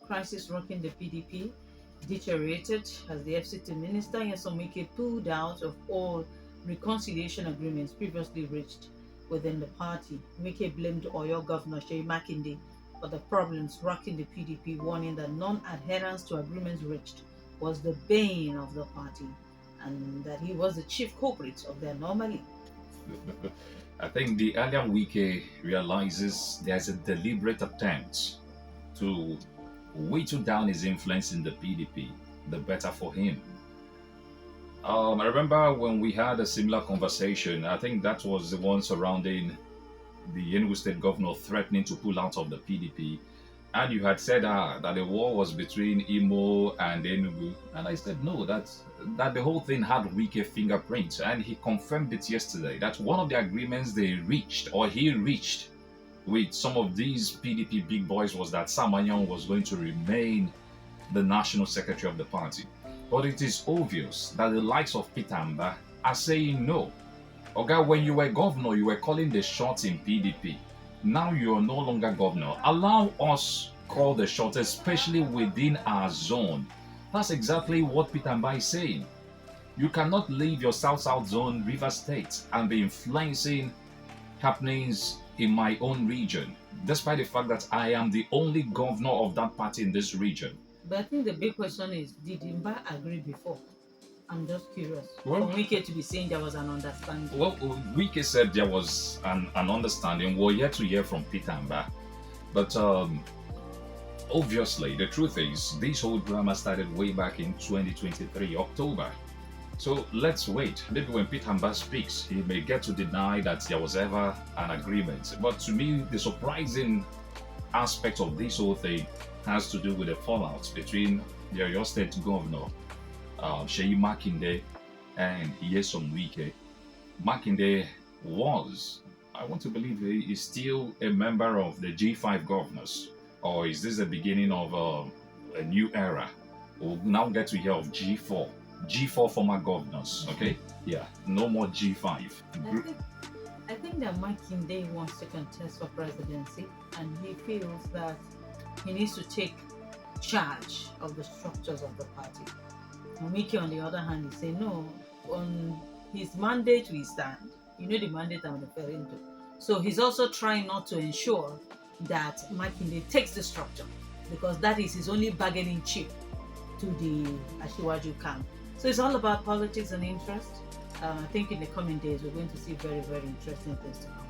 crisis rocking the PDP deteriorated as the FCT minister Nyesom Wike pulled out of all reconciliation agreements previously reached within the party. Wike blamed Oyo Governor Seyi Makinde for the problems rocking the PDP, warning that non-adherence to agreements reached was the bane of the party and that he was the chief culprit of their anomaly. I think the earlier Wike realizes there's a deliberate attempt to whittle down his influence in the PDP, the better for him. I remember when we had a similar conversation, I think that was the one surrounding the Enugu State governor threatening to pull out of the PDP. And you had said that the war was between Imo and Enugu. And I said, no, that the whole thing had Wike fingerprints. And he confirmed it yesterday, that one of the agreements they reached, or he reached, with some of these PDP big boys was that Sam Anyang was going to remain the national secretary of the party. But it is obvious that the likes of Peter Mbah are saying no. Oga, when you were governor, you were calling the shots in PDP. Now you are no longer governor. Allow us call the shots, especially within our zone. That's exactly what Peter Mbah is saying. You cannot leave your South zone, River State, and be influencing happenings in my own region, despite the fact that I am the only governor of that party in this region. But I think the big question is, did Mbah agree before? I'm just curious. Well, for Wike to be saying there was an understanding. Well, Wike said there was an understanding. We're yet to hear from Peter Mbah. But obviously, the truth is, this whole drama started way back in 2023, October. So let's wait. Maybe when Peter Mbah speaks, he may get to deny that there was ever an agreement. But to me, the surprising aspect of this whole thing has to do with the fallout between the Oyo State governor, Seyi Makinde, and Nyesom Wike. Makinde was, I want to believe he is still a member of the G5 governors. Or is this the beginning of a new era? We'll now get to hear of G4. G4 former governors, okay? Yeah, no more G5. I think that Makinde wants to contest for presidency, and he feels that he needs to take charge of the structures of the party. And Wike, on the other hand, is saying no, on his mandate we stand. You know the mandate I'm referring to. So he's also trying not to ensure that Makinde takes the structure, because that is his only bargaining chip to the Ashiwaju camp. So it's all about politics and interest. I think in the coming days, we're going to see very, very interesting things to come.